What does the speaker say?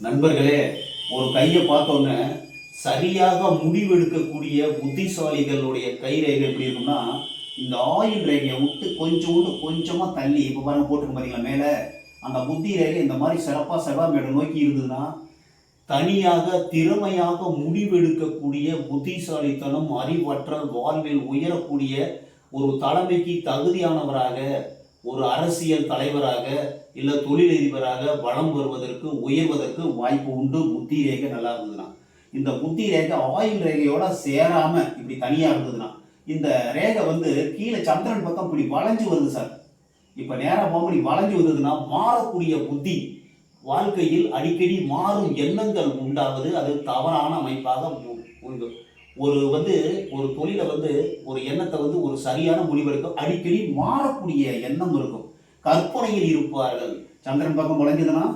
நண்பர்களே, ஒரு கையை பார்த்தோன்னே சரியாக முடிவெடுக்கக்கூடிய புத்திசாலிகளுடைய கை ரேகை எப்படி இருக்கும்னா, இந்த ஆயுள் ரேகையை விட்டு கொஞ்சமாக தள்ளி இப்போ பாருங்க போட்டுருக்க பார்த்தீங்களா மேலே, அந்த புத்தி ரேகை இந்த மாதிரி சிறப்பாக செவ்வாய் மேடை நோக்கி இருந்ததுன்னா தனியாக திறமையாக முடிவெடுக்கக்கூடிய புத்திசாலித்தனம், அறிவாற்றல், வாழ்வில் உயரக்கூடிய ஒரு தலைமைக்கு தகுதியானவராக, ஒரு அரசியல் தலைவராக, இல்லை தொழிலதிபராக வளம் வருவதற்கு உயர்வதற்கு வாய்ப்பு உண்டு. புத்தி ரேகை நல்லா இருந்ததுன்னா. இந்த புத்தி ரேகை ஆயுள் ரேகையோட சேராம இப்படி தனியா இருந்ததுன்னா, இந்த ரேகை கீழே சந்திரன் பக்கம் இப்படி வளைஞ்சு வருது சார். இப்ப நேரம் போகும்போது இப்படி வளைஞ்சு வந்ததுன்னா மாறக்கூடிய புத்தி, வாழ்க்கையில் அடிக்கடி மாறும் எண்ணங்கள் உண்டாவது அது தவறான அமைப்பாக உண்டு. ஒரு ஒரு தொழிலை ஒரு எண்ணத்தை ஒரு சரியான முடிவெடுக்க அடிக்கடி மாறக்கூடிய எண்ணம் இருக்கும். கற்பனையில் இருப்பார்கள். சந்திரன் பக்கம் வளைஞ்சதுன்னா